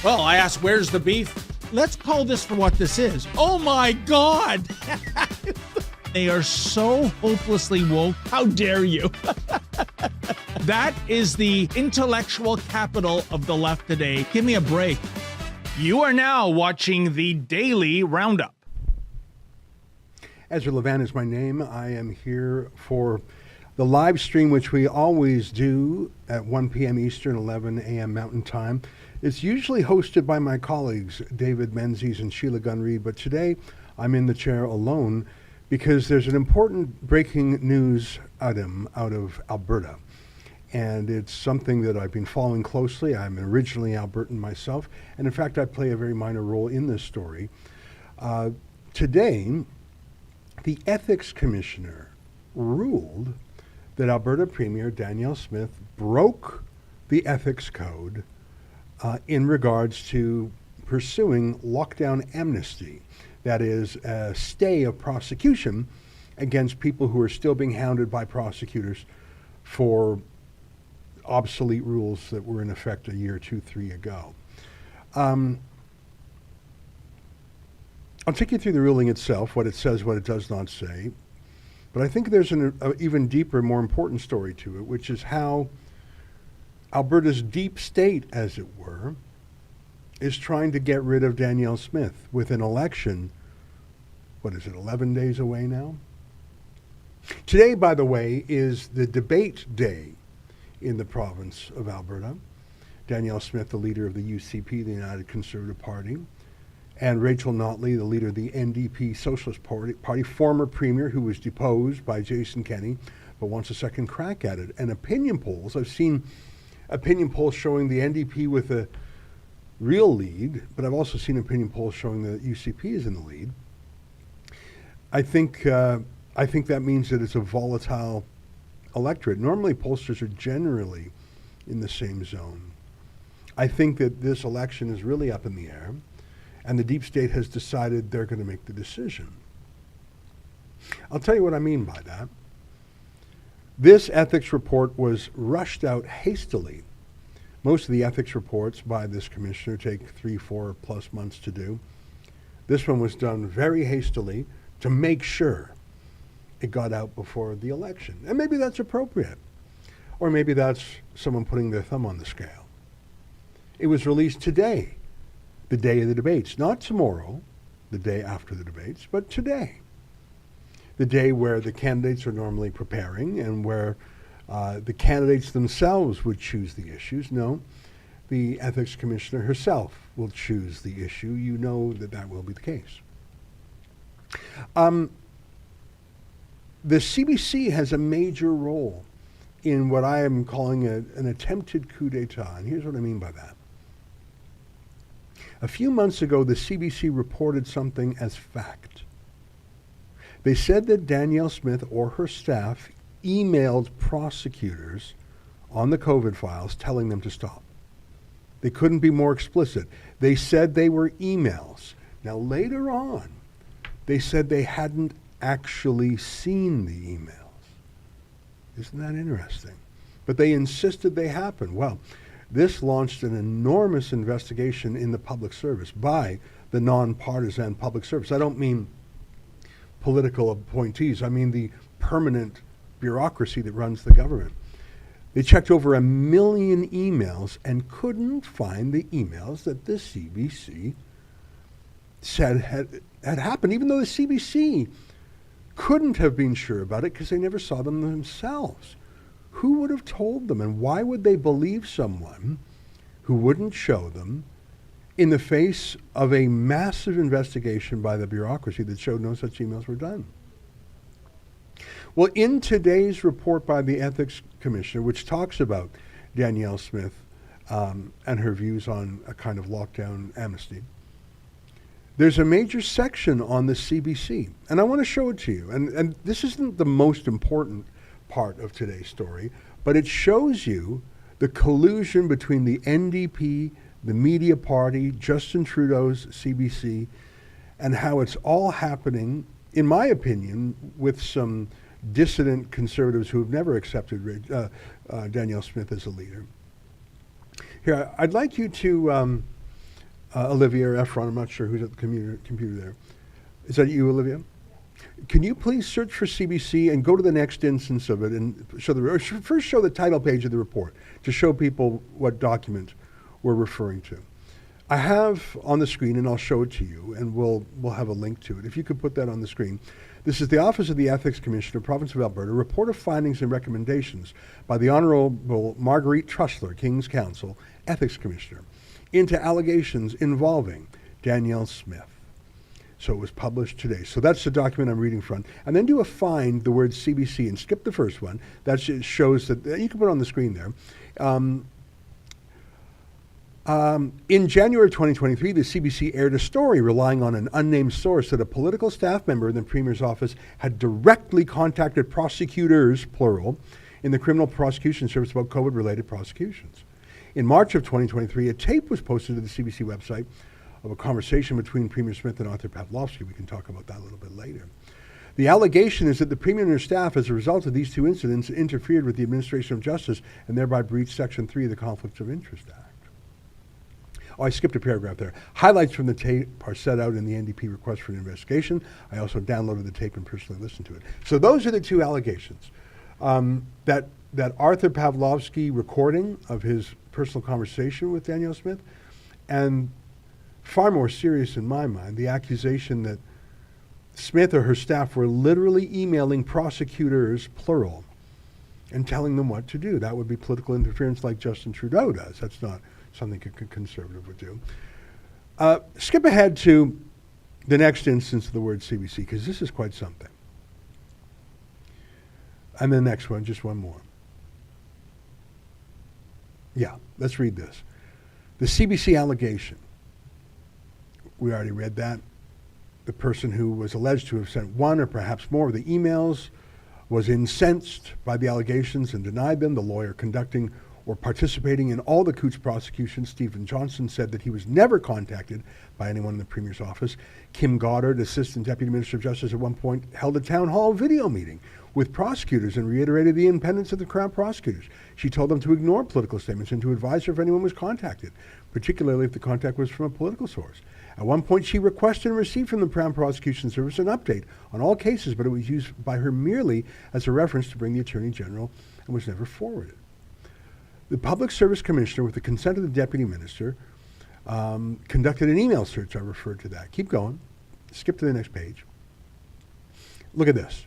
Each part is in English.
Well, I asked, where's the beef? Let's call this for what this is. Oh my God! They are so hopelessly woke. How dare you? That is the intellectual capital of the left today. Give me a break. You are now watching the Daily Roundup. Ezra Levant is my name. I am here for the live stream, which we always do at 1 p.m. Eastern, 11 a.m. Mountain Time. It's usually hosted by my colleagues, David Menzies and Sheila Gunn-Reid, but today I'm in the chair alone because there's an important breaking news item out of Alberta. And it's something that I've been following closely. I'm originally Albertan myself, and in fact, I play a very minor role in this story. Today, the Ethics Commissioner ruled that Alberta Premier Danielle Smith broke the ethics code in regards to pursuing lockdown amnesty, that is, a stay of prosecution against people who are still being hounded by prosecutors for obsolete rules that were in effect a year, 2, 3 ago. I'll take you through the ruling itself, what it says, what it does not say, but I think there's an even deeper, more important story to it, which is how Alberta's deep state, as it were, is trying to get rid of Danielle Smith with an election, 11 days away now? Today, by the way, is the debate day in the province of Alberta. Danielle Smith, the leader of the UCP, the United Conservative Party, and Rachel Notley, the leader of the NDP Socialist Party, former premier who was deposed by Jason Kenney, but wants a second crack at it. And opinion polls, I've seen opinion polls showing the NDP with a real lead, but I've also seen opinion polls showing that UCP is in the lead. I think that means that it's a volatile electorate. Normally, pollsters are generally in the same zone. I think that this election is really up in the air, and the deep state has decided they're going to make the decision. I'll tell you what I mean by that. This ethics report was rushed out hastily. Most of the ethics reports by this commissioner take 3, 4 plus months to do. This one was done very hastily to make sure it got out before the election. And maybe that's appropriate. Or maybe that's someone putting their thumb on the scale. It was released today, the day of the debates. Not tomorrow, the day after the debates, but today. The day where the candidates are normally preparing and where the candidates themselves would choose the issues. No, the Ethics Commissioner herself will choose the issue. You know that that will be the case. The CBC has a major role in what I am calling an attempted coup d'etat, and here's what I mean by that. A few months ago, the CBC reported something as fact. They said that Danielle Smith or her staff emailed prosecutors on the COVID files telling them to stop. They couldn't be more explicit. They said they were emails. Now later on, they said they hadn't actually seen the emails. Isn't that interesting? But they insisted they happened. Well, this launched an enormous investigation in the public service by the nonpartisan public service. I don't mean political appointees. I mean the permanent bureaucracy that runs the government. They checked over 1 million emails and couldn't find the emails that the CBC said had happened, even though the CBC couldn't have been sure about it because they never saw them themselves. Who would have told them, and why would they believe someone who wouldn't show them in the face of a massive investigation by the bureaucracy that showed no such emails were done? Well, in today's report by the Ethics Commissioner, which talks about Danielle Smith and her views on a kind of lockdown amnesty, there's a major section on the CBC, and I want to show it to you. And this isn't the most important part of today's story, but it shows you the collusion between the NDP, the media party, Justin Trudeau's CBC, and how it's all happening, in my opinion, with some dissident conservatives who have never accepted Danielle Smith as a leader. Here, I'd like you to, Olivia or Efron, I'm not sure who's at the computer there. Is that you, Olivia? Can you please search for CBC and go to the next instance of it and first show the title page of the report to show people what document we're referring to. I have on the screen, and I'll show it to you, and we'll have a link to it. If you could put that on the screen. This is the Office of the Ethics Commissioner, Province of Alberta, report of findings and recommendations by the Honourable Marguerite Trussler, King's Counsel, Ethics Commissioner, into allegations involving Danielle Smith. So it was published today. So that's the document I'm reading from. And then do a find the word CBC and skip the first one. That shows that, you can put it on the screen there. In January of 2023, the CBC aired a story relying on an unnamed source that a political staff member in the Premier's office had directly contacted prosecutors, plural, in the Criminal Prosecution Service about COVID-related prosecutions. In March of 2023, a tape was posted to the CBC website of a conversation between Premier Smith and Artur Pawlowski. We can talk about that a little bit later. The allegation is that the Premier and her staff, as a result of these two incidents, interfered with the administration of justice and thereby breached Section 3 of the Conflicts of Interest Act. Oh, I skipped a paragraph there. Highlights from the tape are set out in the NDP request for an investigation. I also downloaded the tape and personally listened to it. So those are the two allegations. That Artur Pawlowski recording of his personal conversation with Danielle Smith, and far more serious in my mind, the accusation that Smith or her staff were literally emailing prosecutors, plural, and telling them what to do. That would be political interference like Justin Trudeau does. That's not something a conservative would do. Skip ahead to the next instance of the word CBC, because this is quite something. And the next one, just one more. Yeah, let's read this. The CBC allegation. We already read that. The person who was alleged to have sent one or perhaps more of the emails was incensed by the allegations and denied them. The lawyer conducting or participating in all the Coots prosecutions, Stephen Johnson, said that he was never contacted by anyone in the Premier's office. Kim Goddard, Assistant Deputy Minister of Justice, at one point held a town hall video meeting with prosecutors and reiterated the independence of the Crown prosecutors. She told them to ignore political statements and to advise her if anyone was contacted, particularly if the contact was from a political source. At one point, she requested and received from the Crown Prosecution Service an update on all cases, but it was used by her merely as a reference to bring the Attorney General and was never forwarded. The Public Service Commissioner, with the consent of the Deputy Minister, conducted an email search. I referred to that. Keep going. Skip to the next page. Look at this.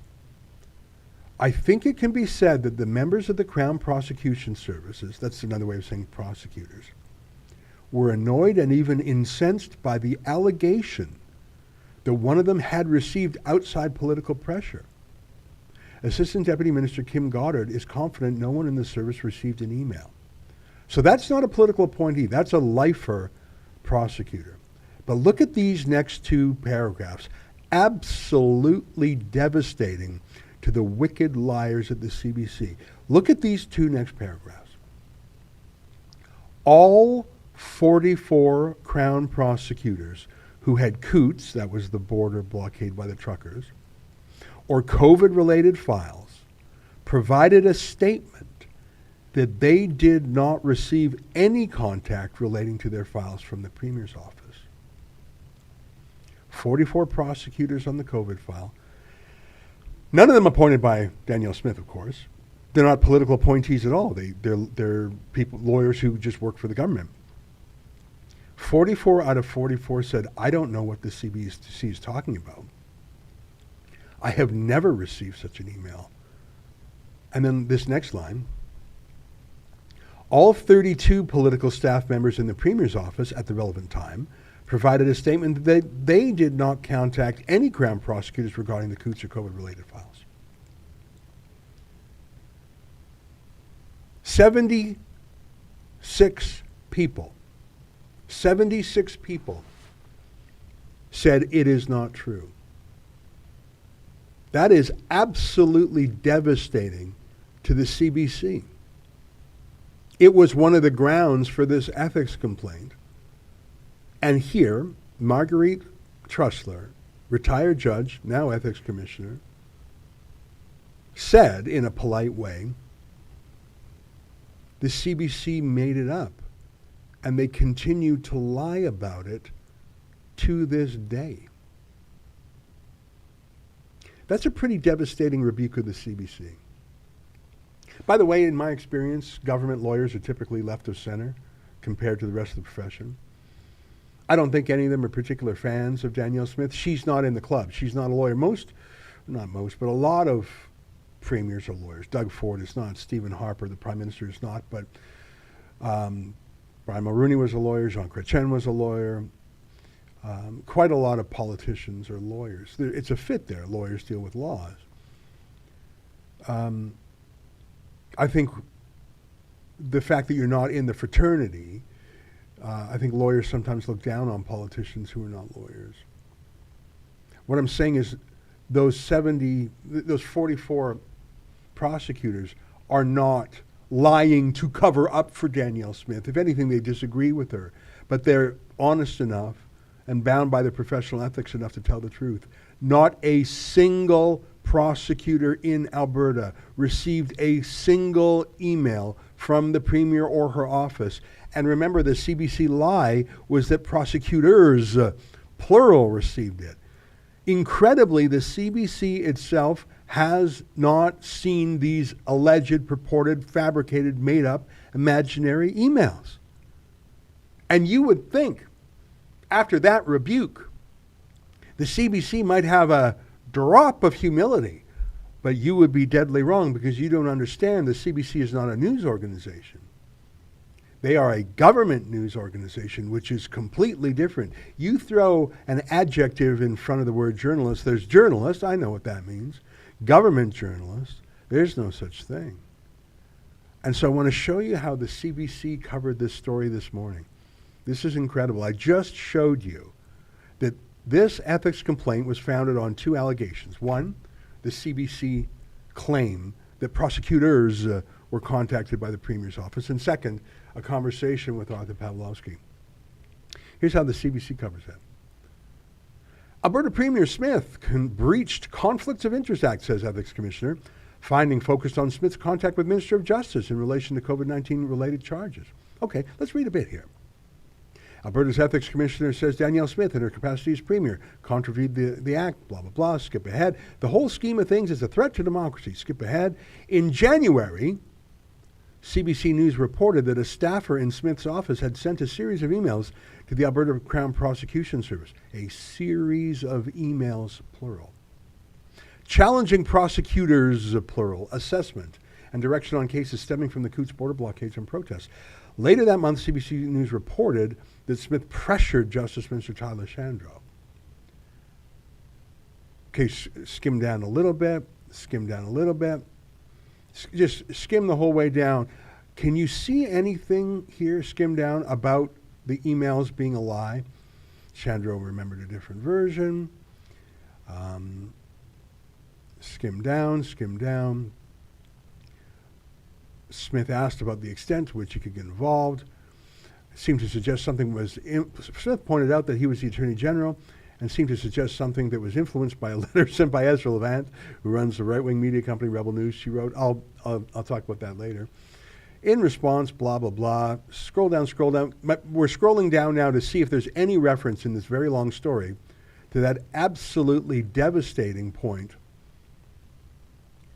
I think it can be said that the members of the Crown Prosecution Services, that's another way of saying prosecutors, were annoyed and even incensed by the allegation that one of them had received outside political pressure. Assistant Deputy Minister Kim Goddard is confident no one in the service received an email. So that's not a political appointee, that's a lifer prosecutor. But look at these next two paragraphs, absolutely devastating to the wicked liars at the CBC. Look at these two next paragraphs. All 44 Crown prosecutors who had Coots, that was the border blockade by the truckers, or COVID-related files, provided a statement that they did not receive any contact relating to their files from the Premier's office. 44 prosecutors on the COVID file. None of them appointed by Danielle Smith, of course. They're not political appointees at all. They're people, lawyers who just work for the government. 44 out of 44 said, I don't know what the CBC is talking about. I have never received such an email. And then this next line, all 32 political staff members in the Premier's office at the relevant time provided a statement that they did not contact any Crown prosecutors regarding the Coots or COVID-related files. 76 people said it is not true. That is absolutely devastating to the CBC. It was one of the grounds for this ethics complaint. And here, Marguerite Trussler, retired judge, now ethics commissioner, said in a polite way, the CBC made it up, and they continue to lie about it to this day. That's a pretty devastating rebuke of the CBC. By the way, in my experience, government lawyers are typically left of center compared to the rest of the profession. I don't think any of them are particular fans of Danielle Smith. She's not in the club. She's not a lawyer. Not most, but a lot of premiers are lawyers. Doug Ford is not. Stephen Harper, the Prime Minister, is not. But Brian Mulroney was a lawyer. Jean Chrétien was a lawyer. Quite a lot of politicians are lawyers. It's a fit there. Lawyers deal with laws. I think the fact that you're not in the fraternity, I think lawyers sometimes look down on politicians who are not lawyers. What I'm saying is those 44 prosecutors are not lying to cover up for Danielle Smith. If anything, they disagree with her. But they're honest enough and bound by their professional ethics enough to tell the truth. Not a single prosecutor in Alberta received a single email from the Premier or her office. And remember, the CBC lie was that prosecutors, plural, received it. Incredibly, the CBC itself has not seen these alleged, purported, fabricated, made-up, imaginary emails. And you would think, after that rebuke, the CBC might have a drop of humility, but you would be deadly wrong because you don't understand the CBC is not a news organization. They are a government news organization, which is completely different. You throw an adjective in front of the word journalist. There's journalist, I know what that means. Government journalist, there's no such thing. And so I want to show you how the CBC covered this story this morning. This is incredible. I just showed you that this ethics complaint was founded on two allegations. One, the CBC claim that prosecutors were contacted by the Premier's office. And second, a conversation with Artur Pawlowski. Here's how the CBC covers that. Alberta Premier Smith breached Conflicts of Interest Act, says Ethics Commissioner. Finding focused on Smith's contact with Minister of Justice in relation to COVID-19 related charges. Okay, let's read a bit here. Alberta's Ethics Commissioner says Danielle Smith, in her capacity as Premier, contravened the act, blah, blah, blah, skip ahead. The whole scheme of things is a threat to democracy, skip ahead. In January, CBC News reported that a staffer in Smith's office had sent a series of emails to the Alberta Crown Prosecution Service. A series of emails, plural. Challenging prosecutors, plural, assessment and direction on cases stemming from the Coots border blockades and protests. Later that month, CBC News reported that Smith pressured Justice Minister Tyler Shandro. Okay, skim down a little bit, just skim the whole way down. Can you see anything here, skim down, about the emails being a lie? Shandro remembered a different version. Skim down. Smith asked about the extent to which he could get involved. Seemed to suggest something was... Smith pointed out that he was the Attorney General and seemed to suggest something that was influenced by a letter sent by Ezra Levant, who runs the right-wing media company Rebel News. She wrote, I'll talk about that later. In response, blah, blah, blah. Scroll down. We're scrolling down now to see if there's any reference in this very long story to that absolutely devastating point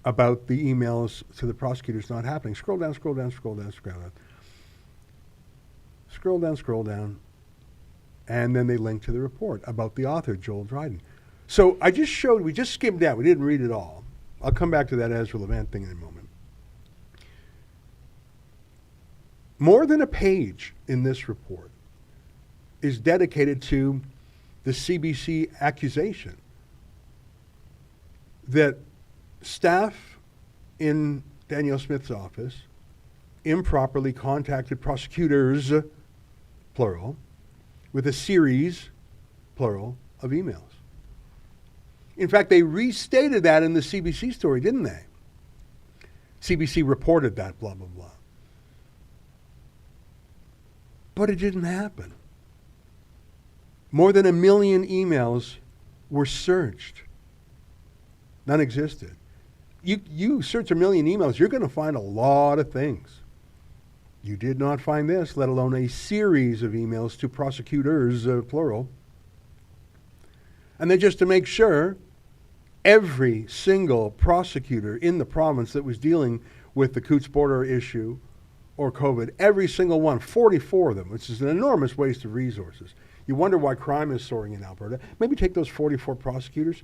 about the emails to the prosecutors not happening. Scroll down, scroll down, scroll down, scroll down. Scroll down, scroll down. And then they link to the report about the author, Joel Dryden. So we just skimmed down. We didn't read it all. I'll come back to that Ezra Levant thing in a moment. More than a page in this report is dedicated to the CBC accusation that staff in Danielle Smith's office improperly contacted prosecutors, plural, with a series, plural, of emails. In fact, they restated that in the CBC story, didn't they? CBC reported that, blah, blah, blah. But it didn't happen. More than 1 million emails were searched. None existed. You search 1 million emails, you're going to find a lot of things. You did not find this, let alone a series of emails to prosecutors, plural. And then just to make sure, every single prosecutor in the province that was dealing with the Coutts border issue or COVID, every single one, 44 of them, which is an enormous waste of resources. You wonder why crime is soaring in Alberta. Maybe take those 44 prosecutors,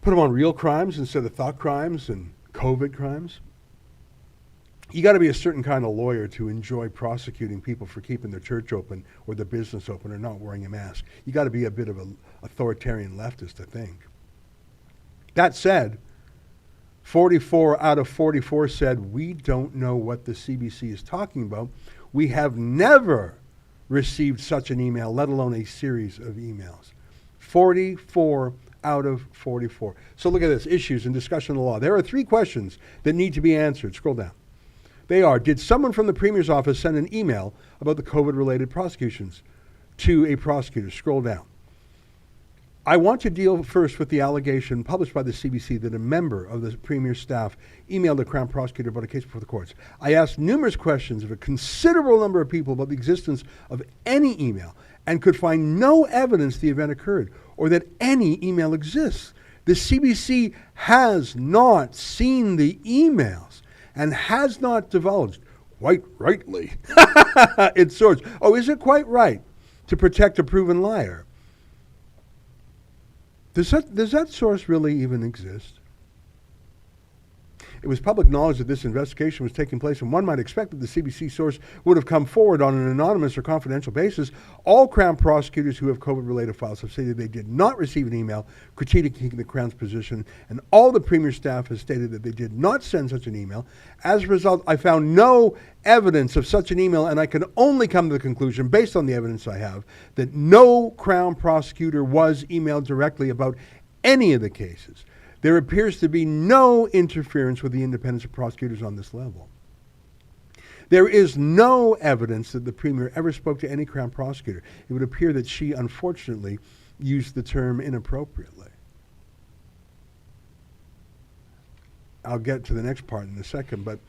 put them on real crimes instead of thought crimes and COVID crimes. You got to be a certain kind of lawyer to enjoy prosecuting people for keeping their church open or their business open or not wearing a mask. You got to be a bit of an authoritarian leftist, I think. That said, 44 out of 44 said, we don't know what the CBC is talking about. We have never received such an email, let alone a series of emails. 44 out of 44. So look at this, issues and discussion of the law. There are 3 questions that need to be answered. Scroll down. They are, did someone from the Premier's office send an email about the COVID-related prosecutions to a prosecutor? Scroll down. I want to deal first with the allegation published by the CBC that a member of the Premier's staff emailed the Crown Prosecutor about a case before the courts. I asked numerous questions of a considerable number of people about the existence of any email and could find no evidence the event occurred or that any email exists. The CBC has not seen the emails and has not divulged, quite rightly, its source. Oh, is it quite right to protect a proven liar? Does that source really even exist? It was public knowledge that this investigation was taking place, and one might expect that the CBC source would have come forward on an anonymous or confidential basis. All Crown prosecutors who have COVID-related files have stated they did not receive an email critiquing the Crown's position, and all the Premier's staff has stated that they did not send such an email. As a result, I found no evidence of such an email, and I can only come to the conclusion, based on the evidence I have, that no Crown prosecutor was emailed directly about any of the cases. There appears to be no interference with the independence of prosecutors on this level. There is no evidence that the Premier ever spoke to any Crown prosecutor. It would appear that she, unfortunately, used the term inappropriately. I'll get to the next part in a second, but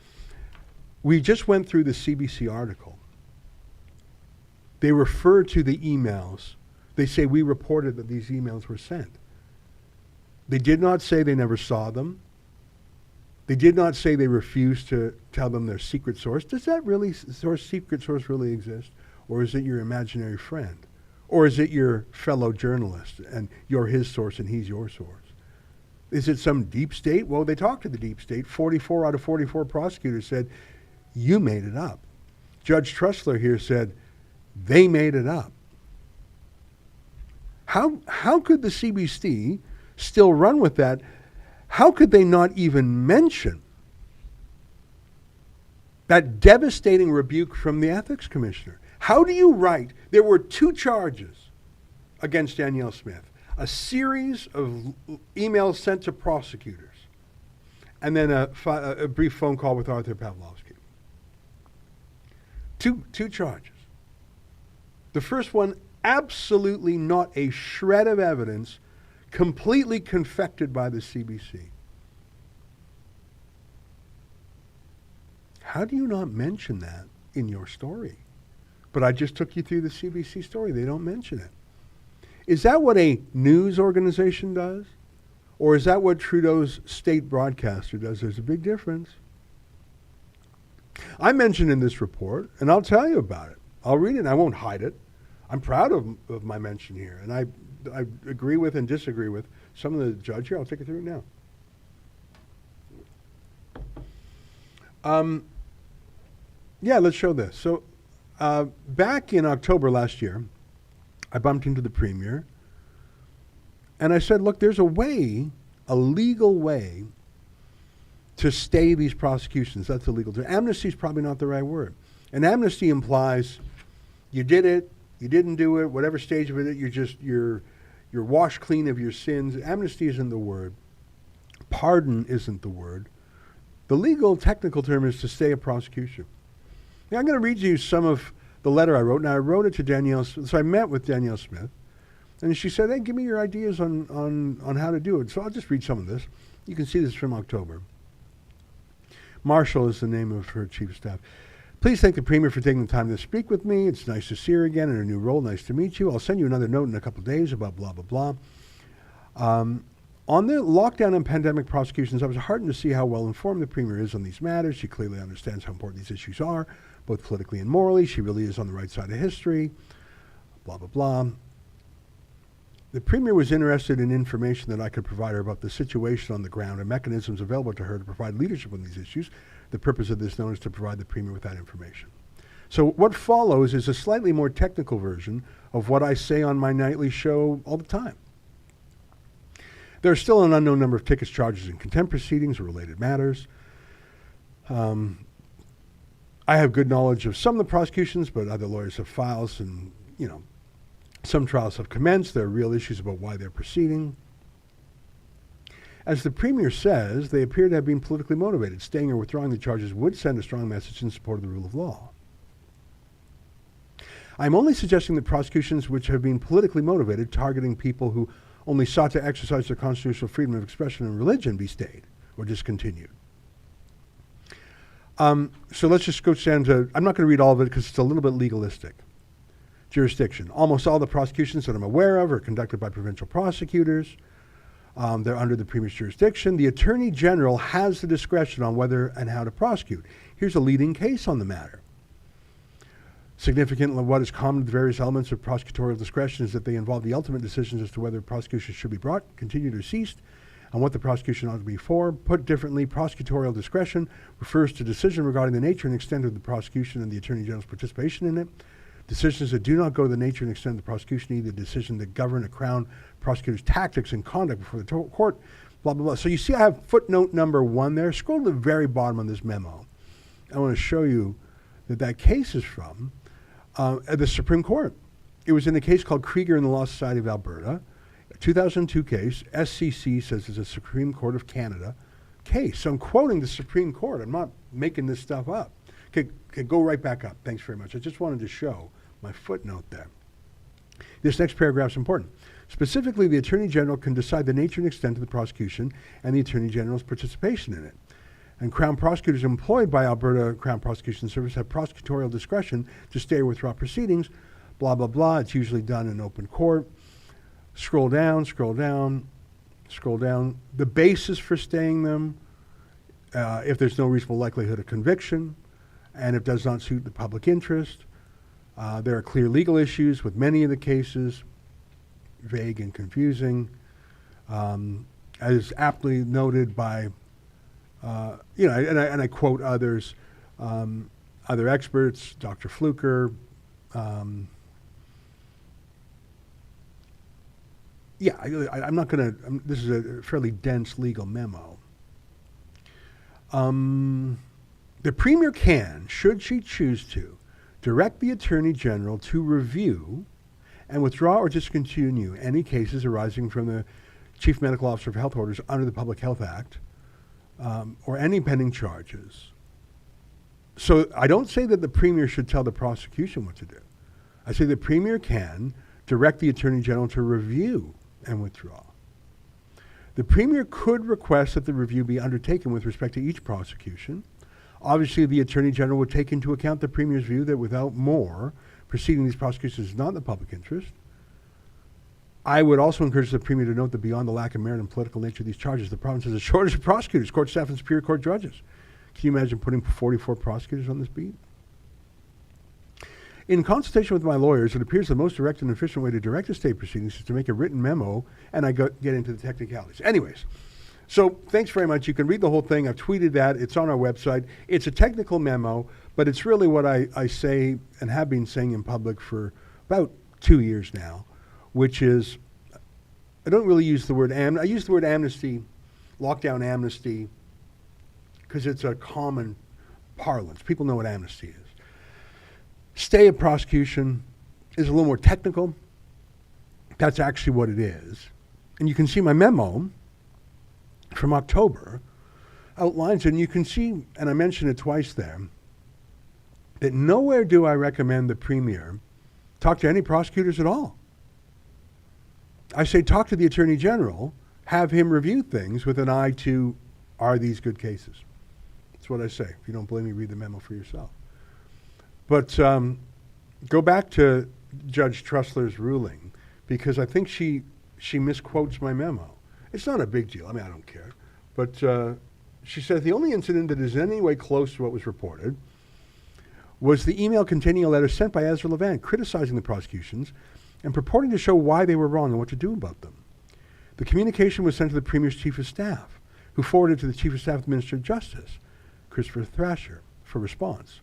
we just went through the CBC article. They refer to the emails. They say we reported that these emails were sent. They did not say they never saw them. They did not say they refused to tell them their secret source. Does that really, secret source really exist? Or is it your imaginary friend? Or is it your fellow journalist and you're his source and he's your source? Is it some deep state? Well, they talked to the deep state. 44 out of 44 prosecutors said, you made it up. Judge Trussler here said, they made it up. How could the CBC still run with that? How could they not even mention that devastating rebuke from the Ethics Commissioner? How do you write? There were 2 charges against Danielle Smith. A series of emails sent to prosecutors, and then a brief phone call with Artur Pawlowski. Two charges. The first one, absolutely not a shred of evidence, completely confected by the CBC. How do you not mention that in your story? But I just took you through the CBC story. They don't mention it. Is that what a news organization does? Or is that what Trudeau's state broadcaster does? There's a big difference. I mentioned in this report, and I'll tell you about it. I'll read it, and I won't hide it. I'm proud of my mention here, and I agree with and disagree with some of the judge here. I'll take it through now. Yeah, let's show this. So back in October last year, I bumped into the Premier, and I said, look, there's a way, a legal way, to stay these prosecutions. That's illegal. Amnesty is probably not the right word. And amnesty implies you did it, you didn't do it, whatever stage of it, you're washed clean of your sins. Amnesty isn't the word. Pardon isn't the word. The legal technical term is to stay a prosecution. Now I'm going to read you some of the letter I wrote. Now I wrote it to Danielle. So I met with Danielle Smith, and she said, hey, give me your ideas on how to do it. So I'll just read some of this. You can see this from October. Marshall is the name of her chief of staff. Please thank the Premier for taking the time to speak with me. It's nice to see her again in her new role. Nice to meet you. I'll send you another note in a couple of days about blah, blah, blah. On the lockdown and pandemic prosecutions, I was heartened to see how well informed the Premier is on these matters. She clearly understands how important these issues are, both politically and morally. She really is on the right side of history, blah, blah, blah. The Premier was interested in information that I could provide her about the situation on the ground and mechanisms available to her to provide leadership on these issues. The purpose of this note is to provide the Premier with that information. So what follows is a slightly more technical version of what I say on my nightly show all the time. There are still an unknown number of tickets, charges, and contempt proceedings or related matters. I have good knowledge of some of the prosecutions, but other lawyers have files, and, some trials have commenced. There are real issues about why they're proceeding. As the Premier says, they appear to have been politically motivated. Staying or withdrawing the charges would send a strong message in support of the rule of law. I'm only suggesting that prosecutions which have been politically motivated, targeting people who only sought to exercise their constitutional freedom of expression and religion, be stayed or discontinued. So let's just go down to, I'm not going to read all of it because it's a little bit legalistic. Jurisdiction. Almost all the prosecutions that I'm aware of are conducted by provincial prosecutors. They're under the Premier's jurisdiction. The Attorney General has the discretion on whether and how to prosecute. Here's a leading case on the matter. Significant, what is common to the various elements of prosecutorial discretion is that they involve the ultimate decisions as to whether prosecution should be brought, continued, or ceased, and what the prosecution ought to be for. Put differently, prosecutorial discretion refers to decision regarding the nature and extent of the prosecution and the Attorney General's participation in it. Decisions that do not go to the nature and extent of the prosecution, either decision that govern a Crown prosecutor's tactics and conduct before the court, blah, blah, blah. So you see I have footnote number 1 there. Scroll to the very bottom of this memo. I want to show you that case is from the Supreme Court. It was in a case called Krieger and the Law Society of Alberta, a 2002 case. SCC says it's a Supreme Court of Canada case. So I'm quoting the Supreme Court. I'm not making this stuff up. Okay, go right back up. Thanks very much. I just wanted to show my footnote there. This next paragraph is important. Specifically, the Attorney General can decide the nature and extent of the prosecution and the Attorney General's participation in it. And Crown prosecutors employed by Alberta Crown Prosecution Service have prosecutorial discretion to stay or withdraw proceedings, blah, blah, blah. It's usually done in open court. Scroll down, scroll down, scroll down. The basis for staying them, if there's no reasonable likelihood of conviction, and it does not suit the public interest. There are clear legal issues with many of the cases, vague and confusing. As aptly noted by and I quote others, other experts, Dr. Fluker. I'm not going to, this is a fairly dense legal memo. The Premier can, should she choose to, direct the Attorney General to review and withdraw or discontinue any cases arising from the Chief Medical Officer of Health Orders under the Public Health Act, or any pending charges. So I don't say that the Premier should tell the prosecution what to do. I say the Premier can direct the Attorney General to review and withdraw. The Premier could request that the review be undertaken with respect to each prosecution. Obviously, the Attorney General would take into account the Premier's view that without more, proceeding these prosecutions is not in the public interest. I would also encourage the Premier to note that beyond the lack of merit and political nature of these charges, the province has a shortage of prosecutors, court staff, and Superior Court judges. Can you imagine putting 44 prosecutors on this beat? In consultation with my lawyers, it appears the most direct and efficient way to direct the state proceedings is to make a written memo, and I get into the technicalities. Anyways, so thanks very much. You can read the whole thing. I've tweeted that. It's on our website. It's a technical memo, but it's really what I say and have been saying in public for about 2 years now, which is, I don't really use the word I use the word amnesty, lockdown amnesty, because it's a common parlance. People know what amnesty is. Stay of prosecution is a little more technical. That's actually what it is. And you can see my memo from October outlines it, and you can see, and I mentioned it twice there, that nowhere do I recommend the Premier talk to any prosecutors at all. I say talk to the Attorney General, have him review things with an eye to, are these good cases? That's what I say. If you don't believe me, read the memo for yourself. But go back to Judge Trussler's ruling, because I think she misquotes my memo. It's not a big deal. I mean, I don't care. But she says the only incident that is in any way close to what was reported was the email containing a letter sent by Ezra Levant criticizing the prosecutions and purporting to show why they were wrong and what to do about them. The communication was sent to the Premier's Chief of Staff, who forwarded it to the Chief of Staff of the Minister of Justice, Christopher Thrasher, for response.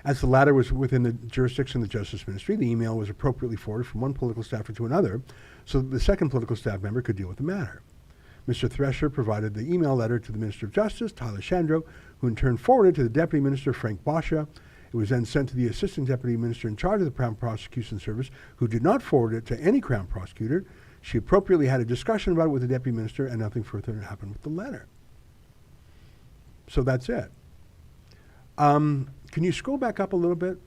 As the latter was within the jurisdiction of the Justice Ministry, the email was appropriately forwarded from one political staffer to another so that the second political staff member could deal with the matter. Mr. Thrasher provided the email letter to the Minister of Justice, Tyler Shandro, who in turn forwarded it to the Deputy Minister, Frank Boscia. It was then sent to the Assistant Deputy Minister in charge of the Crown Prosecution Service, who did not forward it to any Crown prosecutor. She appropriately had a discussion about it with the Deputy Minister, and nothing further happened with the letter. So that's it. Can you scroll back up a little bit?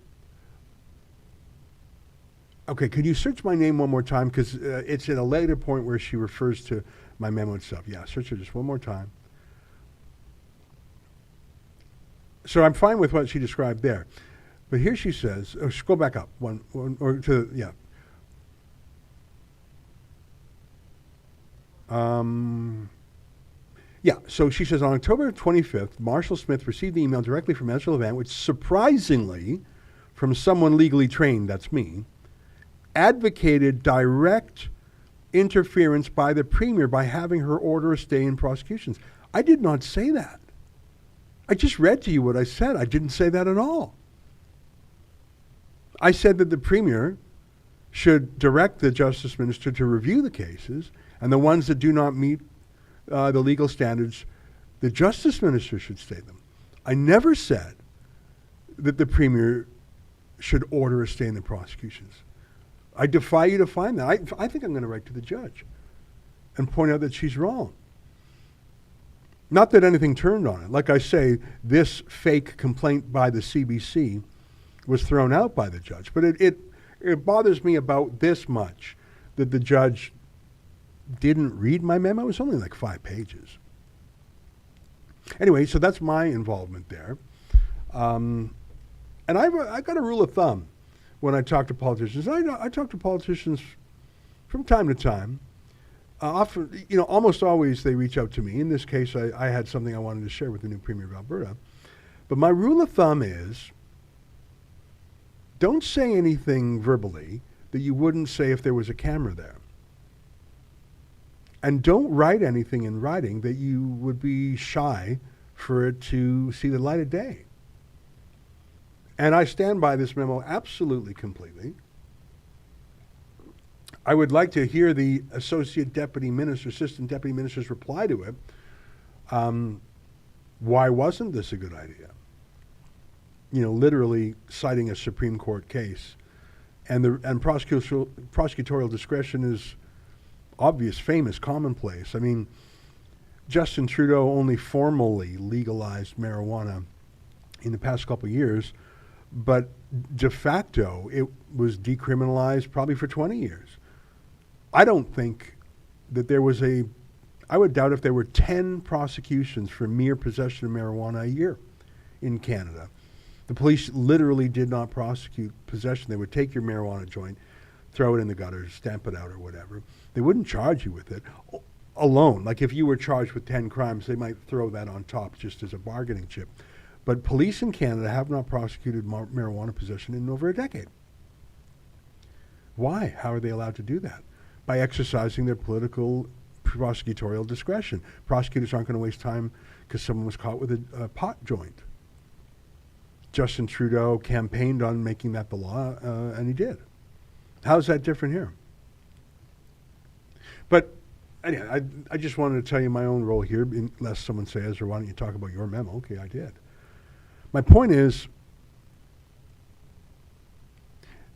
Okay, can you search my name one more time? Because it's at a later point where she refers to my memo itself. Yeah, search it just one more time. So I'm fine with what she described there. But here she says, scroll back up one or to, yeah. Yeah, so she says, on October 25th, Marshal Smith received the email directly from Ezra Levant, which surprisingly, from someone legally trained, that's me, advocated direct interference by the Premier by having her order a stay in prosecutions. I did not say that. I just read to you what I said. I didn't say that at all. I said that the Premier should direct the Justice Minister to review the cases, and the ones that do not meet the legal standards, the Justice Minister should stay them. I never said that the Premier should order a stay in the prosecutions. I defy you to find that. I think I'm going to write to the judge and point out that she's wrong. Not that anything turned on it. Like I say, this fake complaint by the CBC was thrown out by the judge. But it bothers me about this much, that the judge didn't read my memo. It was only like 5 pages. Anyway, so that's my involvement there. And I've got a rule of thumb when I talk to politicians. I talk to politicians from time to time. Often, almost always they reach out to me. In this case, I had something I wanted to share with the new Premier of Alberta. But my rule of thumb is, don't say anything verbally that you wouldn't say if there was a camera there. And don't write anything in writing that you would be shy for it to see the light of day. And I stand by this memo absolutely, completely. I would like to hear the Associate Deputy Minister, Assistant Deputy Minister's reply to it. Why wasn't this a good idea? Literally citing a Supreme Court case. And prosecutorial discretion is obvious, famous, commonplace. I mean, Justin Trudeau only formally legalized marijuana in the past couple of years, but de facto it was decriminalized probably for 20 years. I don't think that there was I would doubt if there were 10 prosecutions for mere possession of marijuana a year in Canada. The police literally did not prosecute possession. They would take your marijuana joint, throw it in the gutter, stamp it out or whatever. They wouldn't charge you with it alone. Like if you were charged with 10 crimes, they might throw that on top just as a bargaining chip. But police in Canada have not prosecuted marijuana possession in over a decade. Why? How are they allowed to do that? By exercising their political prosecutorial discretion. Prosecutors aren't going to waste time because someone was caught with a pot joint. Justin Trudeau campaigned on making that the law, and he did. How's that different here? But anyway, I just wanted to tell you my own role here, unless someone says, Ezra, why don't you talk about your memo? Okay, I did. My point is,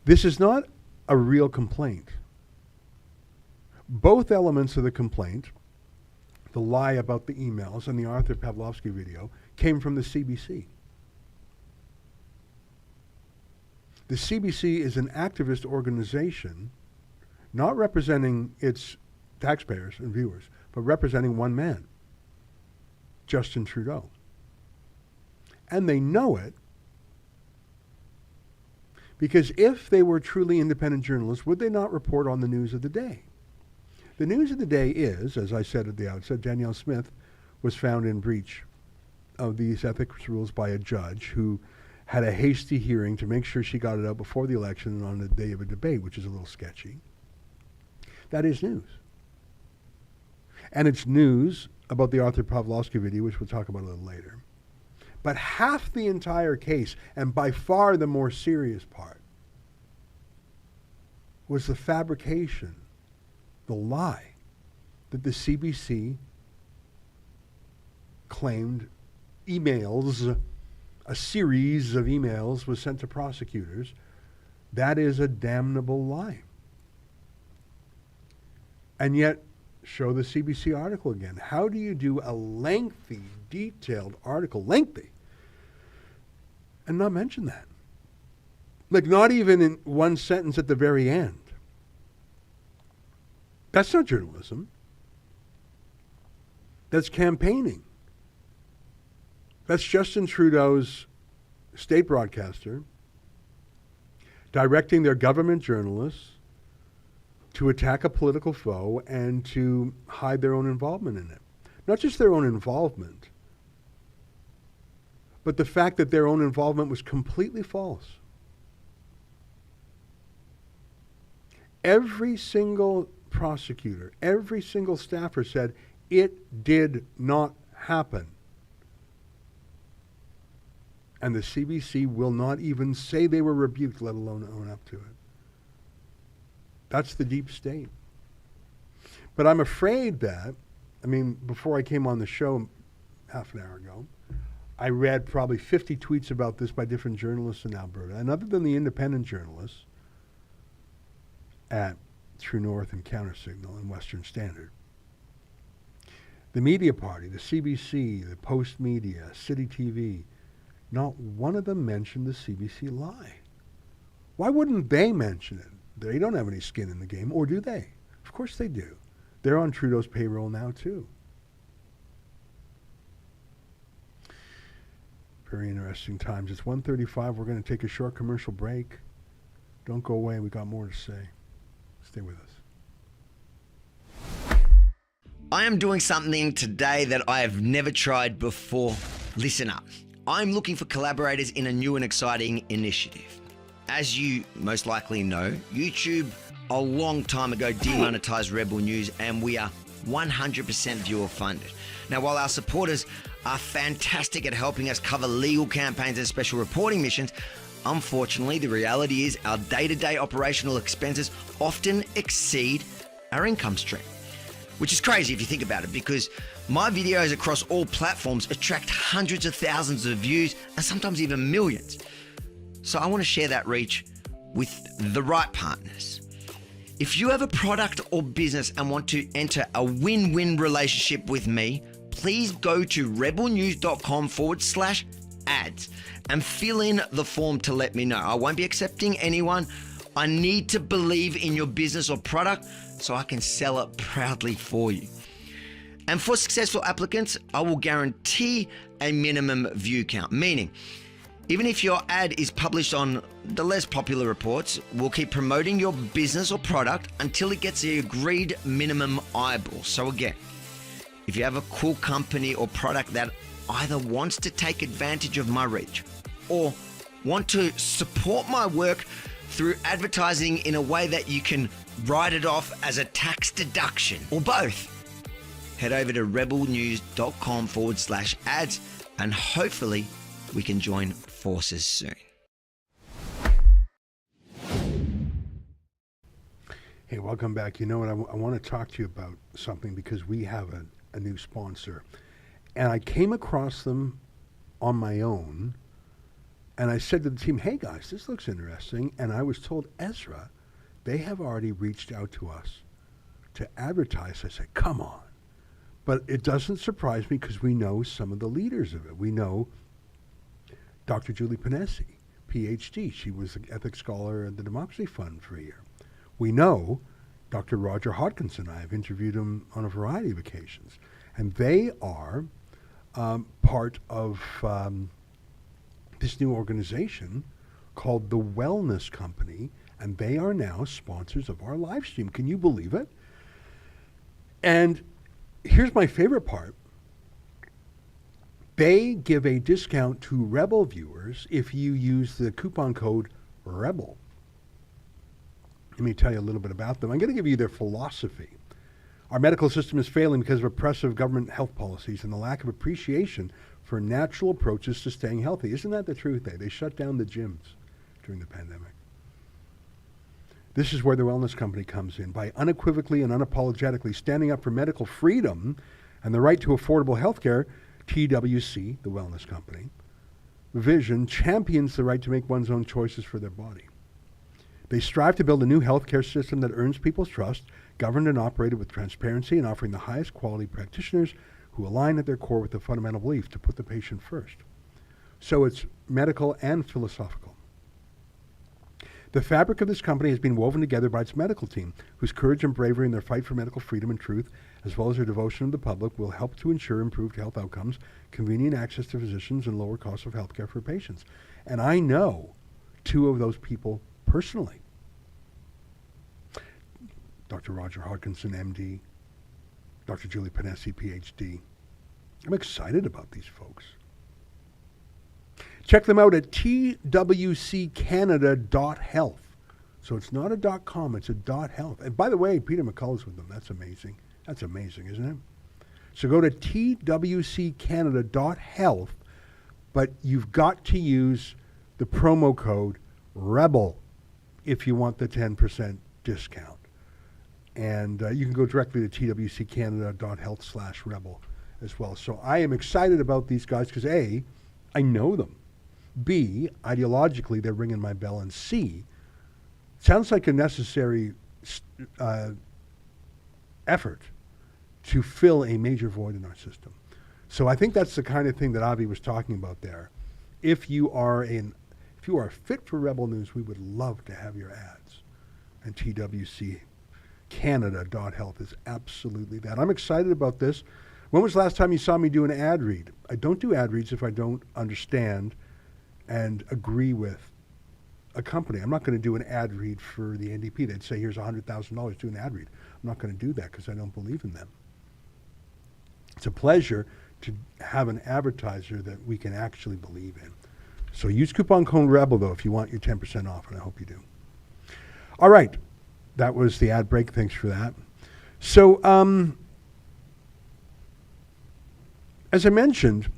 this is not a real complaint. Both elements of the complaint, the lie about the emails and the Artur Pawlowski video, came from the CBC. The CBC is an activist organization, not representing its taxpayers and viewers, but representing one man, Justin Trudeau. And they know it because if they were truly independent journalists, would they not report on the news of the day? The news of the day is, as I said at the outset, Danielle Smith was found in breach of these ethics rules by a judge who had a hasty hearing to make sure she got it out before the election and on the day of a debate, which is a little sketchy. That is news. And it's news about the Artur Pawlowski video, which we'll talk about a little later. But half the entire case, and by far the more serious part, was the fabrication, the lie, that the CBC claimed emails, a series of emails was sent to prosecutors. That is a damnable lie. And yet, show the CBC article again. How do you do a lengthy, detailed article, lengthy, and not mention that? Like not even in one sentence at the very end. That's not journalism. That's campaigning. That's Justin Trudeau's state broadcaster directing their government journalists to attack a political foe and to hide their own involvement in it. Not just their own involvement, but the fact that their own involvement was completely false. Every single prosecutor, every single staffer said it did not happen. And the CBC will not even say they were rebuked, let alone own up to it. That's the deep state. But I'm afraid that, before I came on the show half an hour ago, I read probably 50 tweets about this by different journalists in Alberta. And other than the independent journalists at True North and Countersignal and Western Standard, the media party, the CBC, the Post Media, City TV, not one of them mentioned the CBC lie. Why wouldn't they mention it? They don't have any skin in the game, or do they? Of course they do. They're on Trudeau's payroll now, too. Very interesting times. It's 1:35. We're going to take a short commercial break. Don't go away. We got more to say. Stay with us. I am doing something today that I have never tried before. Listen up. I'm looking for collaborators in a new and exciting initiative. As you most likely know, YouTube a long time ago demonetized Rebel News, and we are 100% viewer funded. Now, while our supporters are fantastic at helping us cover legal campaigns and special reporting missions, unfortunately, the reality is our day-to-day operational expenses often exceed our income stream. Which is crazy if you think about it, because my videos across all platforms attract hundreds of thousands of views and sometimes even millions. So I want to share that reach with the right partners. If you have a product or business and want to enter a win-win relationship with me, please go to rebelnews.com/ads and fill in the form to let me know. I won't be accepting anyone. I need to believe in your business or product so I can sell it proudly for you. And for successful applicants, I will guarantee a minimum view count, meaning Even if your ad is published on the less popular reports, we'll keep promoting your business or product until it gets the agreed minimum eyeball. So again, if you have a cool company or product that either wants to take advantage of my reach or want to support my work through advertising in a way that you can write it off as a tax deduction, or both, head over to rebelnews.com/ads and hopefully we can join forces soon. Hey, welcome back. You know what? I want to talk to you about something because we have a new sponsor. And I came across them on my own. And I said to the team, hey guys, this looks interesting. And I was told, Ezra, they have already reached out to us to advertise. I said, come on. But it doesn't surprise me because we know some of the leaders of it. We know Dr. Julie Ponesse, PhD. She was an ethics scholar at the Democracy Fund for a year. We know Dr. Roger Hodkinson. I've interviewed him on a variety of occasions. And they are part of this new organization called the Wellness Company, and they are now sponsors of our live stream. Can you believe it? And here's my favorite part. They give a discount to Rebel viewers if you use the coupon code REBEL. Let me tell you a little bit about them. I'm going to give you their philosophy. Our medical system is failing because of oppressive government health policies and the lack of appreciation for natural approaches to staying healthy. Isn't that the truth? They shut down the gyms during the pandemic. This is where the Wellness Company comes in. By unequivocally and unapologetically standing up for medical freedom and the right to affordable health care, TWC, the Wellness Company, vision champions the right to make one's own choices for their body. They strive to build a new healthcare system that earns people's trust, governed and operated with transparency, and offering the highest quality practitioners who align at their core with the fundamental belief to put the patient first. So it's medical and philosophical. The fabric of this company has been woven together by its medical team, whose courage and bravery in their fight for medical freedom and truth, as well as their devotion to the public, will help to ensure improved health outcomes, convenient access to physicians, and lower costs of healthcare for patients. And I know two of those people personally. Dr. Roger Hodkinson, MD, Dr. Julie Ponesse, PhD. I'm excited about these folks. Check them out at twccanada.health. So it's not a .com, it's a .health. And by the way, Peter McCullough's with them. That's amazing. That's amazing, isn't it? So go to twccanada.health, but you've got to use the promo code REBEL if you want the 10% discount. And you can go directly to twccanada.health/rebel as well. So I am excited about these guys because A, I know them. B, ideologically, they're ringing my bell. And C, sounds like a necessary effort to fill a major void in our system. So I think that's the kind of thing that Avi was talking about there. If you are fit for Rebel News, we would love to have your ads. And twccanada.health is absolutely that. I'm excited about this. When was the last time you saw me do an ad read? I don't do ad reads if I don't understand and agree with a company. I'm not going to do an ad read for the NDP. They'd say, here's $100,000, do an ad read. I'm not going to do that because I don't believe in them. It's a pleasure to have an advertiser that we can actually believe in. So use coupon code REBEL, though, if you want your 10% off, and I hope you do. All right. That was the ad break. Thanks for that. So, as I mentioned,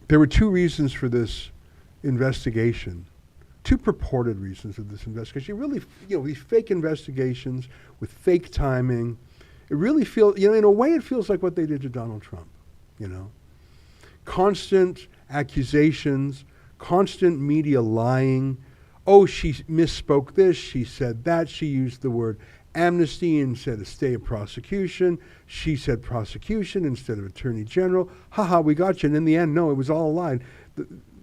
there were two reasons for this investigation, two purported reasons of this investigation. Really, these fake investigations with fake timing, it really feels, in a way it feels like what they did to Donald Trump, Constant accusations, constant media lying. Oh, she misspoke this, she said that, she used the word amnesty instead of stay of prosecution. She said prosecution instead of attorney general. We got you. And in the end, no, it was all a lie.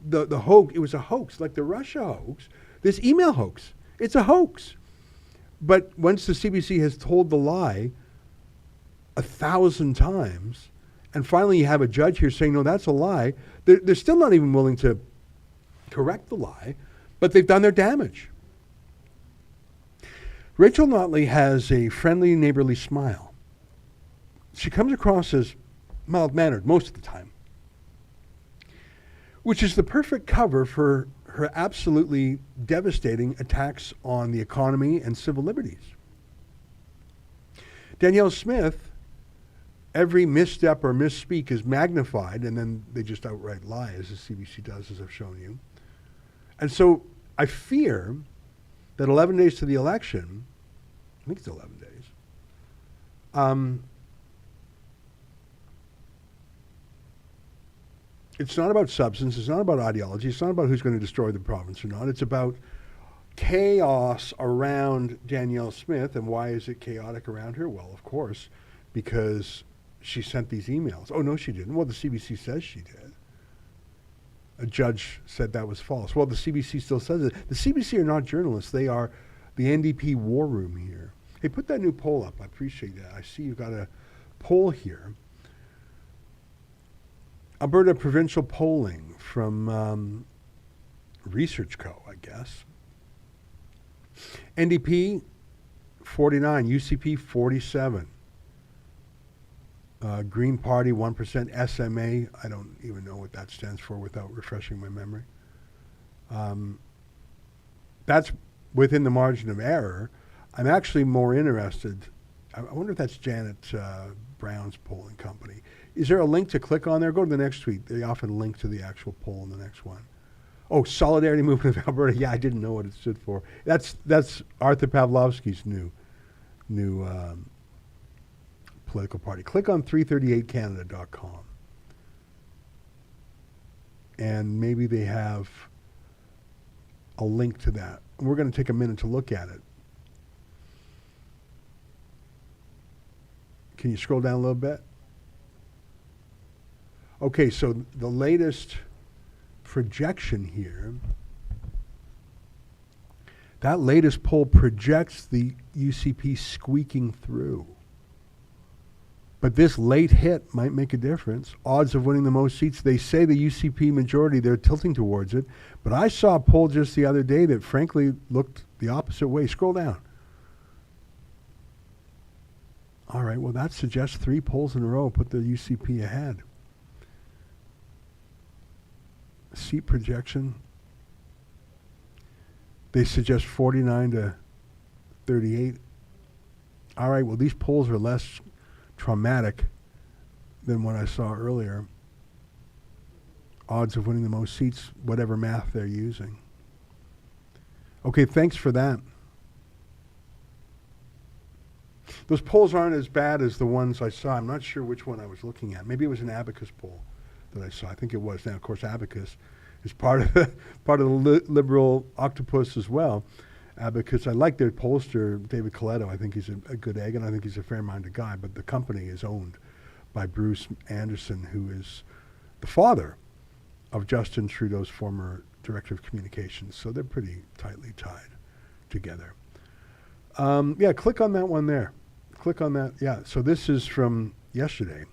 The hoax, it was a hoax, like the Russia hoax, this email hoax. It's a hoax. But once the CBC has told the lie 1,000 times, And finally, you have a judge here saying, no, that's a lie. They're still not even willing to correct the lie, but they've done their damage. Rachel Notley has a friendly, neighborly smile. She comes across as mild-mannered most of the time, which is the perfect cover for her absolutely devastating attacks on the economy and civil liberties. Danielle Smith, every misstep or misspeak is magnified, and then they just outright lie, as the CBC does, as I've shown you. And so I fear that 11 days to the election, I think it's 11 days, it's not about substance, it's not about ideology, it's not about who's going to destroy the province or not. It's about chaos around Danielle Smith. And why is it chaotic around her? Well, of course, because she sent these emails. Oh, no, she didn't. Well, the CBC says she did. A judge said that was false. Well, the CBC still says it. The CBC are not journalists. They are the NDP war room here. Hey, put that new poll up. I appreciate that. I see you've got a poll here. Alberta Provincial polling from Research Co., I guess. NDP, 49. UCP, 47. Green Party, 1%. SMA, I don't even know what that stands for without refreshing my memory. That's within the margin of error. I'm actually more interested. I wonder if that's Janet Brown's polling company. Is there a link to click on there? Go to the next tweet. They often link to the actual poll in the next one. Oh, Solidarity Movement of Alberta. Yeah, I didn't know what it stood for. That's Artur Pawlowski's new political party. Click on 338canada.com. And maybe they have a link to that. And we're going to take a minute to look at it. Can you scroll down a little bit? Okay, so the latest projection here, that latest poll projects the UCP squeaking through. But this late hit might make a difference. Odds of winning the most seats, they say the UCP majority, they're tilting towards it. But I saw a poll just the other day that frankly looked the opposite way. Scroll down. All right, well, that suggests 3 polls in a row put the UCP ahead. Seat projection, they suggest 49 to 38. All right, well, these polls are less traumatic than what I saw earlier. Odds of winning the most seats, whatever math they're using. Okay, thanks for that. Those polls aren't as bad as the ones I saw. I'm not sure which one I was looking at. Maybe it was an Abacus poll that I saw. I think it was. Now, of course, Abacus is part of the liberal octopus as well. Abacus, I like their pollster, David Coletto. I think he's a good egg, and I think he's a fair-minded guy. But the company is owned by Bruce Anderson, who is the father of Justin Trudeau's former director of communications. So they're pretty tightly tied together. Yeah, click on that one there. Click on that. Yeah, so this is from yesterday.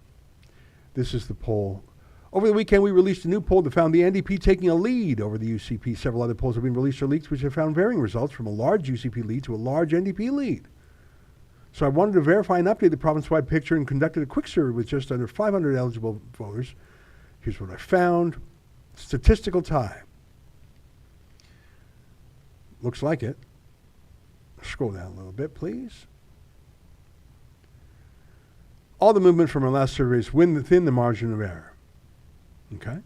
This is the poll. Over the weekend, we released a new poll that found the NDP taking a lead over the UCP. Several other polls have been released or leaked, which have found varying results from a large UCP lead to a large NDP lead. So I wanted to verify and update the province-wide picture and conducted a quick survey with just under 500 eligible voters. Here's what I found. Statistical tie. Looks like it. Scroll down a little bit, please. All the movement from our last surveys within the margin of error. Okay?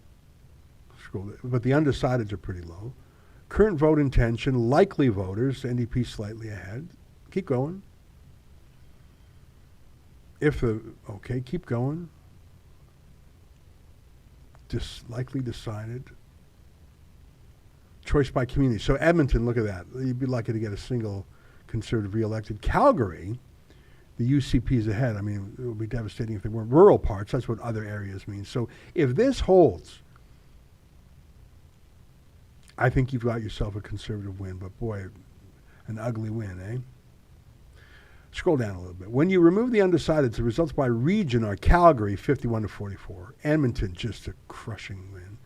But the undecideds are pretty low. Current vote intention, likely voters, NDP slightly ahead. Keep going. Okay, keep going. Likely decided. Choice by community. So Edmonton, look at that. You'd be lucky to get a single Conservative re-elected. Calgary, the UCP is ahead. I mean, it would be devastating if they weren't. Rural parts, that's what other areas mean. So if this holds, I think you've got yourself a Conservative win. But boy, an ugly win, eh? Scroll down a little bit. When you remove the undecideds, the results by region are Calgary 51-44, Edmonton just a crushing win.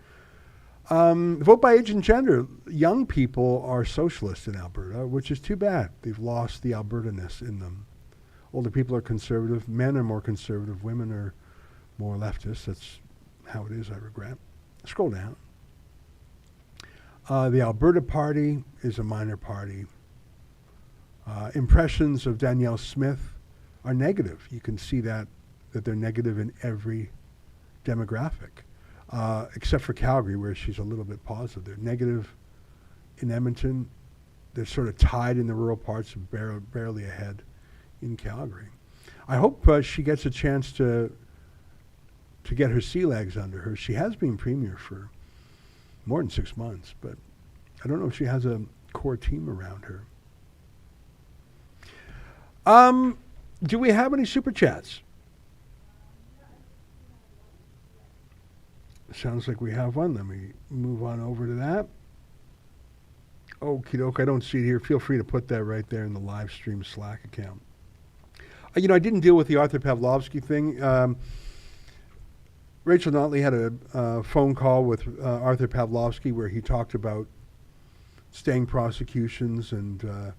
Vote by age and gender. Young people are socialist in Alberta, which is too bad. They've lost the Alberta-ness in them. Older people are conservative. Men are more conservative. Women are more leftist. That's how it is, I regret. Scroll down. The Alberta Party is a minor party. Impressions of Danielle Smith are negative. You can see that they're negative in every demographic, except for Calgary, where she's a little bit positive. They're negative in Edmonton. They're sort of tied in the rural parts, barely ahead in Calgary. I hope she gets a chance to get her sea legs under her. She has been premier for more than 6 months, but I don't know if she has a core team around her. Do we have any super chats? Sounds like we have one. Let me move on over to that. Okie doke, I don't see it here. Feel free to put that right there in the live stream Slack account. I didn't deal with the Artur Pawlowski thing. Rachel Notley had a phone call with Artur Pawlowski where he talked about sting prosecutions, and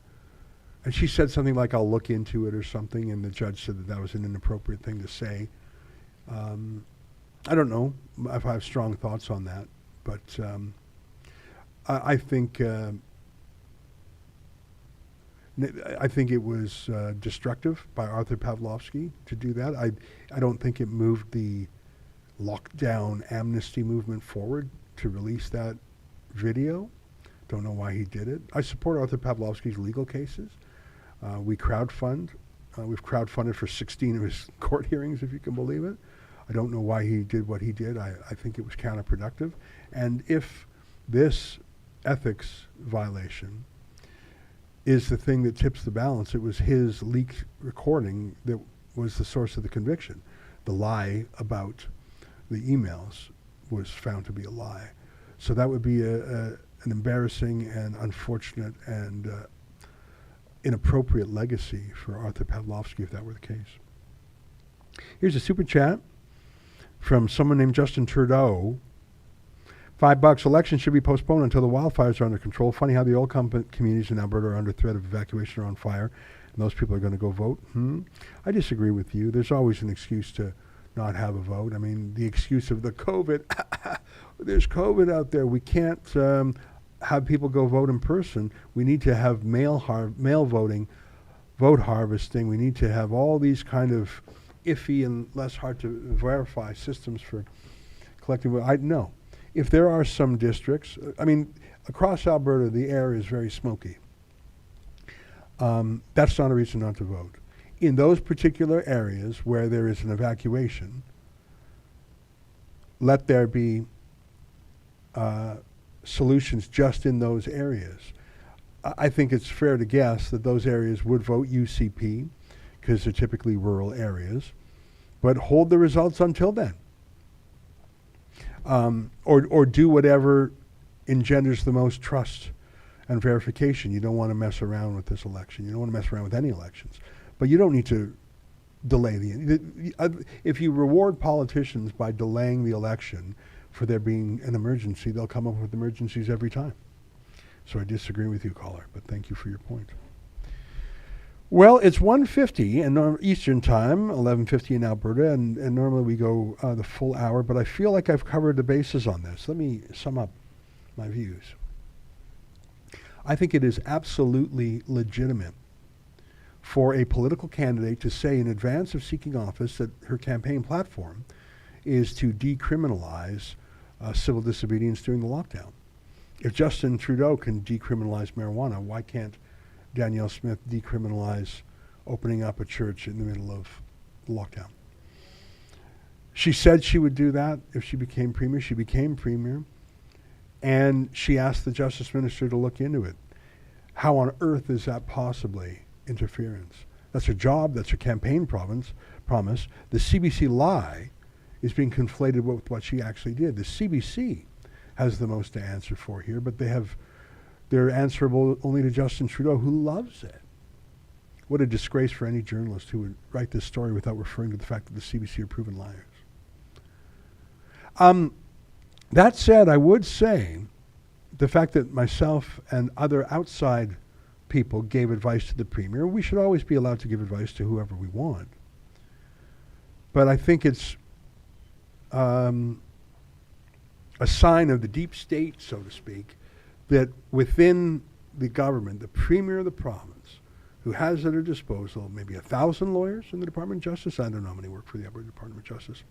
she said something like, I'll look into it or something, and the judge said that was an inappropriate thing to say. I don't know if I have strong thoughts on that, but I think it was destructive by Artur Pawlowski to do that. I don't think it moved the lockdown amnesty movement forward to release that video. Don't know why he did it. I support Artur Pawlowski's legal cases. We crowdfund. We've crowdfunded for 16 of his court hearings, if you can believe it. I don't know why he did what he did. I think it was counterproductive. And if this ethics violation is the thing that tips the balance, it was his leaked recording that was the source of the conviction. The lie about the emails was found to be a lie. So that would be an embarrassing and unfortunate and inappropriate legacy for Artur Pawlowski if that were the case. Here's a super chat from someone named Justin Trudeau. $5. Election should be postponed until the wildfires are under control. Funny how the oil communities in Alberta are under threat of evacuation or on fire, and those people are going to go vote. I disagree with you. There's always an excuse to not have a vote. I mean, the excuse of the COVID. There's COVID out there. We can't have people go vote in person. We need to have mail voting, vote harvesting. We need to have all these kind of iffy and less hard to verify systems for collecting vote. No. If there are some districts, across Alberta, the air is very smoky. That's not a reason not to vote. In those particular areas where there is an evacuation, let there be solutions just in those areas. I think it's fair to guess that those areas would vote UCP because they're typically rural areas, but hold the results until then. Or do whatever engenders the most trust and verification. You don't want to mess around with this election. You don't want to mess around with any elections. But you don't need to delay if you reward politicians by delaying the election for there being an emergency, they'll come up with emergencies every time. So I disagree with you, caller, but thank you for your point. Well, it's 1:50 in Eastern Time, 11:50 in Alberta, and normally we go the full hour, but I feel like I've covered the bases on this. Let me sum up my views. I think it is absolutely legitimate for a political candidate to say in advance of seeking office that her campaign platform is to decriminalize civil disobedience during the lockdown. If Justin Trudeau can decriminalize marijuana, why can't Danielle Smith decriminalize opening up a church in the middle of the lockdown? She said she would do that if she became premier. She became premier, and she asked the justice minister to look into it. How on earth is that possibly interference? That's her job. That's her campaign promise. The CBC lie is being conflated with what she actually did. The CBC has the most to answer for here, but they're answerable only to Justin Trudeau, who loves it. What a disgrace for any journalist who would write this story without referring to the fact that the CBC are proven liars. That said, I would say the fact that myself and other outside people gave advice to the Premier, we should always be allowed to give advice to whoever we want. But I think it's a sign of the deep state, so to speak, that within the government, the Premier of the province, who has at her disposal maybe 1,000 lawyers in the Department of Justice, I don't know how many work for the Alberta Department of Justice,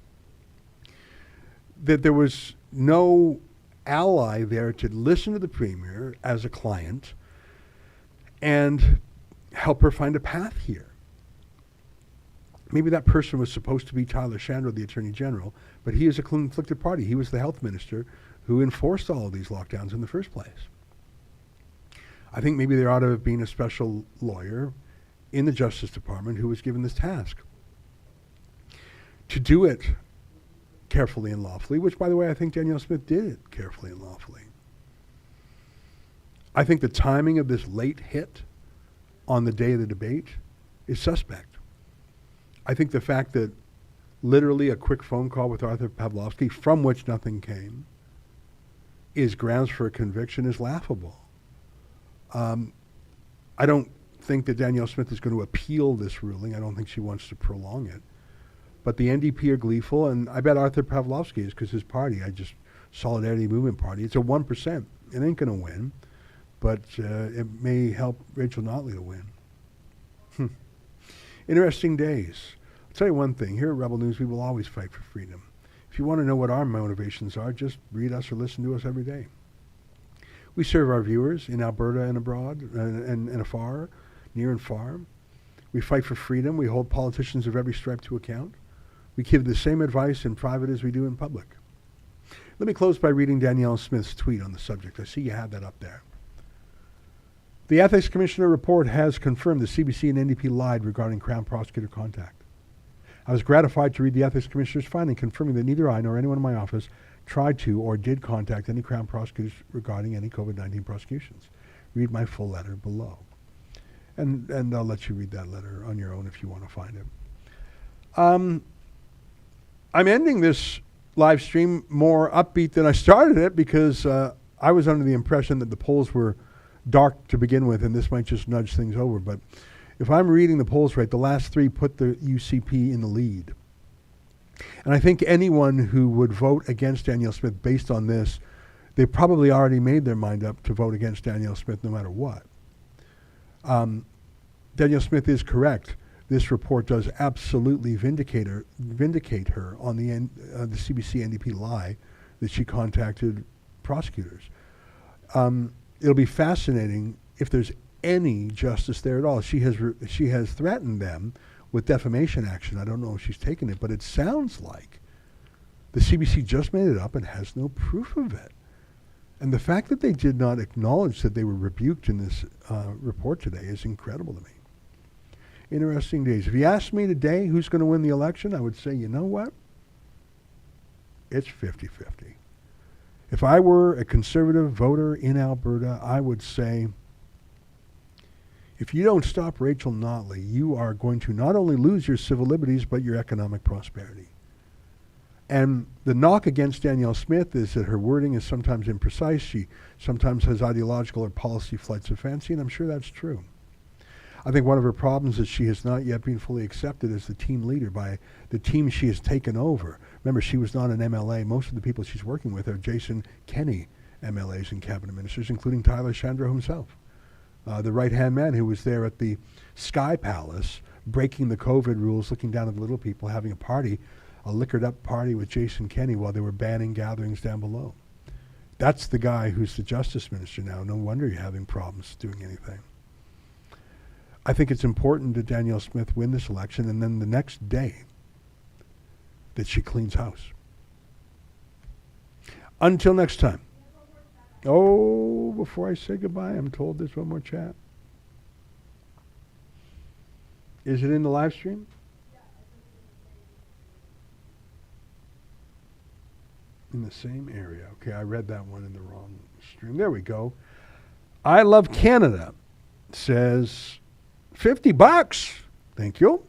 that there was no ally there to listen to the Premier as a client and help her find a path here. Maybe that person was supposed to be Tyler Shandro, the Attorney General, but he is a conflicted party. He was the health minister who enforced all of these lockdowns in the first place. I think maybe there ought to have been a special lawyer in the Justice Department who was given this task to do it carefully and lawfully, which, by the way, I think Danielle Smith did it carefully and lawfully. I think the timing of this late hit on the day of the debate is suspect. I think the fact that literally a quick phone call with Artur Pawlowski, from which nothing came, is grounds for a conviction is laughable. I don't think that Danielle Smith is going to appeal this ruling. I don't think she wants to prolong it. But the NDP are gleeful, and I bet Artur Pawlowski is, because his party, Solidarity Movement Party, it's a 1%. It ain't going to win, but it may help Rachel Notley to win. Interesting days. I'll tell you one thing. Here at Rebel News, we will always fight for freedom. If you want to know what our motivations are, just read us or listen to us every day. We serve our viewers in Alberta and abroad, and afar, near and far. We fight for freedom. We hold politicians of every stripe to account. We give the same advice in private as we do in public. Let me close by reading Danielle Smith's tweet on the subject. I see you have that up there. The Ethics Commissioner report has confirmed the CBC and NDP lied regarding Crown Prosecutor contact. I was gratified to read the Ethics Commissioner's finding confirming that neither I nor anyone in my office tried to or did contact any Crown prosecutors regarding any COVID-19 prosecutions. Read my full letter below. And I'll let you read that letter on your own if you want to find it. I'm ending this live stream more upbeat than I started it because I was under the impression that the polls were dark to begin with, and this might just nudge things over. But if I'm reading the polls right, the last three put the UCP in the lead. And I think anyone who would vote against Danielle Smith based on this, they probably already made their mind up to vote against Danielle Smith no matter what. Danielle Smith is correct. This report does absolutely vindicate her on the CBC NDP lie that she contacted prosecutors. It'll be fascinating if there's any justice there at all. She has threatened them with defamation action. I don't know if she's taken it, but it sounds like the CBC just made it up and has no proof of it. And the fact that they did not acknowledge that they were rebuked in this report today is incredible to me. Interesting days. If you asked me today who's going to win the election, I would say, you know what? It's 50-50. If I were a conservative voter in Alberta, I would say, if you don't stop Rachel Notley, you are going to not only lose your civil liberties, but your economic prosperity. And the knock against Danielle Smith is that her wording is sometimes imprecise. She sometimes has ideological or policy flights of fancy, and I'm sure that's true. I think one of her problems is she has not yet been fully accepted as the team leader by the team she has taken over. Remember, she was not an MLA. Most of the people she's working with are Jason Kenney MLAs and cabinet ministers, including Tyler Shandro himself, the right-hand man who was there at the Sky Palace, breaking the COVID rules, looking down at the little people, having a party, a liquored-up party with Jason Kenney while they were banning gatherings down below. That's the guy who's the justice minister now. No wonder you're having problems doing anything. I think it's important that Danielle Smith win this election, and then the next day that she cleans house. Until next time. Oh, before I say goodbye, I'm told there's one more chat. Is it in the live stream? In the same area. Okay, I read that one in the wrong stream. There we go. I Love Canada says, $50. Thank you.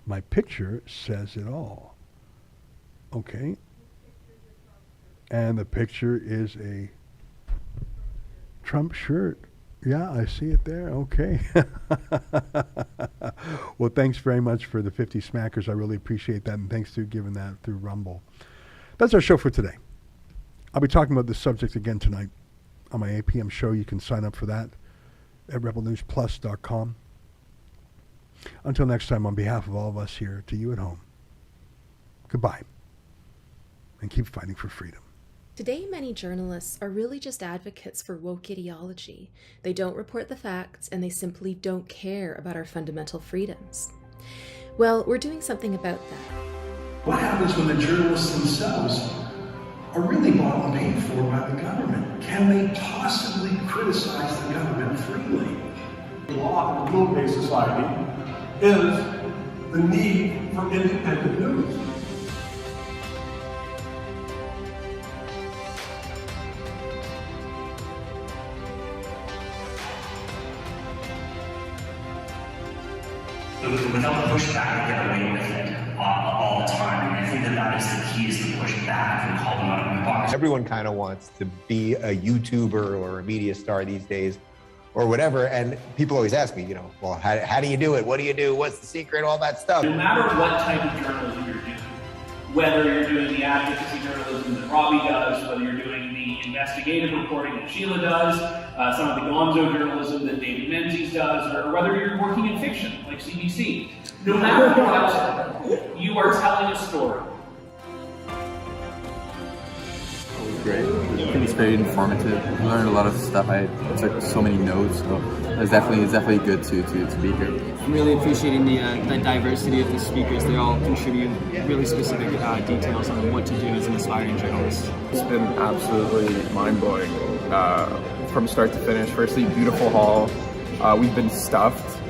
My picture says it all. Okay. And the picture is a Trump shirt. Yeah, I see it there. Okay. Well, thanks very much for the 50 smackers. I really appreciate that. And thanks for giving that through Rumble. That's our show for today. I'll be talking about this subject again tonight on my 8 p.m. show. You can sign up for that at rebelnewsplus.com. Until next time, on behalf of all of us here, to you at home, goodbye, and keep fighting for freedom. Today, many journalists are really just advocates for woke ideology. They don't report the facts, and they simply don't care about our fundamental freedoms. Well, we're doing something about that. What happens when the journalists themselves are really bought and paid for by the government? Can they possibly criticize the government freely? The law in a rule-based society is the need for independent news. Without the pushback, I get away with it all the time. And I think that is the key, is to push back and call them out of the box. Everyone kind of wants to be a YouTuber or a media star these days or whatever. And people always ask me, well, how do you do it? What do you do? What's the secret? All that stuff. No matter what type of journalism you're doing, whether you're doing the advocacy journalism that Robbie does, whether you're doing the investigative reporting that Sheila does, some of the gonzo journalism that David Menzies does, or whether you're working in fiction like CBC, no matter what, you are telling a story. Great. I think it's very informative. I learned a lot of stuff. I took so many notes, so it's definitely good to be here. I'm really appreciating the diversity of the speakers. They all contribute really specific details on what to do as an aspiring journalist. It's been absolutely mind-blowing from start to finish. Firstly, beautiful hall. We've been stuffed.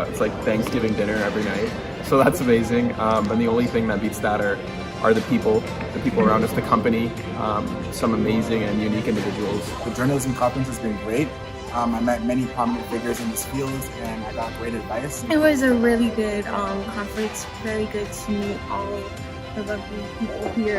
It's like Thanksgiving dinner every night, so that's amazing. And the only thing that beats that are the people around us, the company, some amazing and unique individuals. The journalism conference has been great. I met many prominent figures in this field and I got great advice. It was a really good conference, very good to meet all the lovely people here.